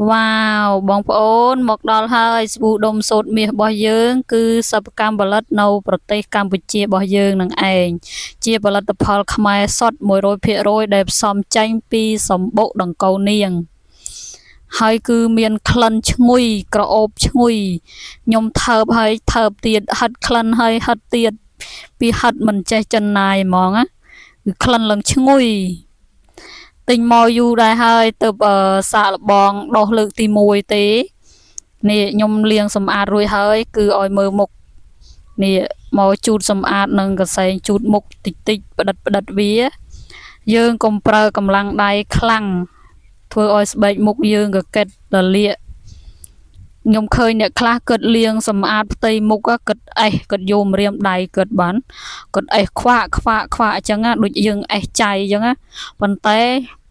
វ៉ាវបងប្អូនមកដល់ហើយស្ប៊ូដុំសូត្រមាសរបស់យើងគឺសិប្បកម្មផលិតនៅប្រទេសកម្ពុជារបស់យើងនឹងឯងជាផលិតផលខ្មែរសុទ្ធ 100% ដែលផ្សំចេញពីសម្បុកដង្កូវនាងហើយគឺមានក្លិនឈ្ងុយក្រអូបឈ្ងុយខ្ញុំថើបហើយថើបទៀតហិតក្លិនហើយហិតទៀតពីហិតមិនចេះចិនណាយហ្មងណាគឺក្លិនឡើងឈ្ងុយទិញមកយូរដែរហើយទៅសាកល្បងដោះលើកទី1ទេនេះខ្ញុំលាងសម្អាតរួចហើយគឺឲ្យមើលមុខនេះមកជូតសម្អាតនឹងកសែងជូតមុខតិចតិចផ្ដិតវាយើងកុំប្រើកម្លាំងដៃខ្លាំងធ្វើឲ្យស្បែកមុខយើងកកិតរលាកខ្ញុំឃើញអ្នកខ្លះគិតលាងសម្អាតផ្ទៃមុខគិតអេសគិតយកម្រាមដៃគិតបានគិតអេសខ្វាក់អញ្ចឹងដូចយើងអេសចៃអញ្ចឹងប៉ុន្តែ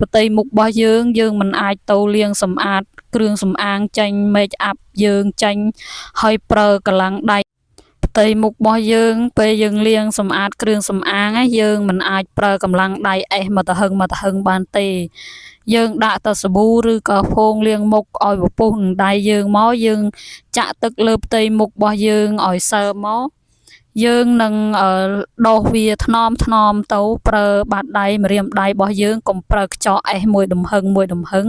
ផ្ទៃមុខរបស់យើងមិនអាចទៅលាងសម្អាតគ្រឿងសម្អាងចេញ make up យើងចេញហើយប្រើកម្លាំងដៃផ្ទៃមុខរបស់យើងពេលយើងលាងសម្អាតគ្រឿងសម្អាងយើងមិនអាចប្រើកម្លាំងដៃអេសមកទៅហឹងបានទេយើងដាក់ទៅសាប៊ូឬក៏ផូងលាងមុខឲ្យពពុះនឹងដៃយើងមកយើងចាក់ទឹកលើផ្ទៃមុខរបស់យើងឲ្យសើមកយើងនឹងដោះវាថ្នមទៅប្រើបាតដៃម្រាមដៃរបស់យើងកុំប្រើខ្ចោអេសមួយដង្ហឹង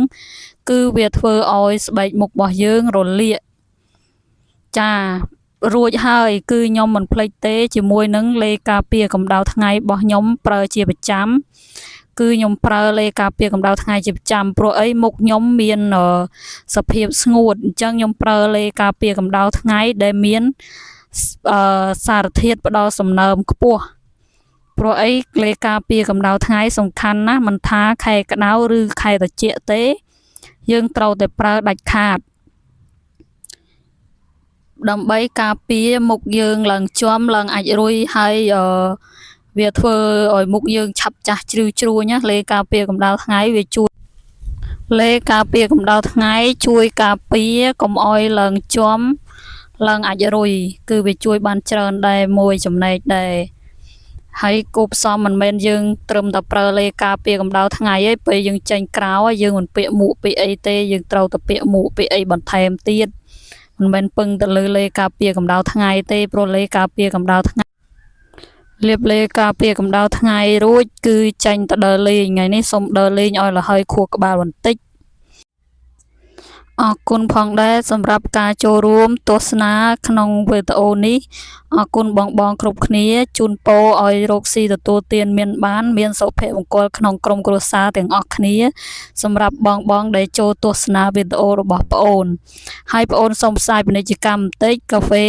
គឺវាធ្វើឲ្យស្បែកមុខរបស់យើងរលាកចារួចហើយគឺខ្ញុំមិនភ្លេចទេជាមួយនឹងលេការពារកម្ដៅថ្ងៃរបស់ខ្ញុំប្រើជាប្រចាំគឺខ្ញុំប្រើលេការពារកម្ដៅថ្ងៃជាប្រចាំព្រោះអីមុខខ្ញុំមានសភាពស្ងួតអញ្ចឹងខ្ញុំប្រើលេការពារកម្ដៅថ្ងៃដែលមានសារធាតុផ្ដល់សំណើមខ្ពស់ព្រោះអីលេការពារកម្ដៅថ្ងៃសំខាន់ណាស់មិនថាខែក្ដៅឬខែត្រជាក់ទេយើងត្រូវតែប្រើដាច់ខាតដើម្បីការពារមុខយើងឡើងជាប់ឡើងអាចរុយហើយវាធ្វើឲ្យមុខយើងឆាប់ចាស់ជ្រួញណាលេការពារកម្ដៅថ្ងៃវាជួយលេការពារកម្ដៅថ្ងៃជួយការពារកុំឲ្យឡើងជាប់ឡើងអាចរុយគឺវាជួយបានច្រើនដែរមួយចំណែកដែរហើយគូផ្សំមិនមែនយើងត្រឹមតែប្រើលេការពារកម្ដៅថ្ងៃឯងពេលយើងចេញក្រៅយើងមិនពាក់មួកពាក់អីទេយើងត្រូវតែពាក់មួកពាក់អីបន្ថែមទៀតមិនមែនពឹងទៅលើលេការពារកម្ដៅថ្ងៃទេព្រោះលេការពារកម្ដៅថ្ងៃលាបលេការពារកម្ដៅថ្ងៃរួចគឺចាញ់ទៅដើរលេងថ្ងៃនេះសូមដើរលេងឲ្យលហើយខួរក្បាលបន្តិចអរគុណផងដែរសម្រាប់ការចូលរួមទស្សនាក្នុងវីដេអូនេះអរគុណបងគ្រប់គ្នាជូនពរឲ្យរកស៊ីទទួលទានមានសុភមង្គលក្នុងក្រុមគ្រួសារទាំងអស់គ្នាសម្រាប់បងដែលចូលទស្សនាវីដេអូរបស់ប្អូនហើយប្អូនសូមផ្សាយពាណិជ្ជកម្មបន្តិចកាហ្វេ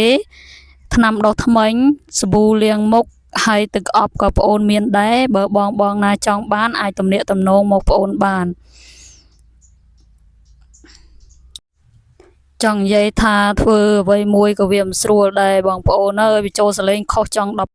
ថ្នាំដុសធ្មេញសាប៊ូលាងមុខហើយទឹកអប់ក៏ប្អូនមានដែរបើបងណាចង់បានអាចទំនាក់ទំនងមកប្អូនបានចង់និយាយថាធ្វើអ្វីមួយក៏វាមិនស្រួលដែរបងប្អូនអើយវាចូលសលេងខុសចង់10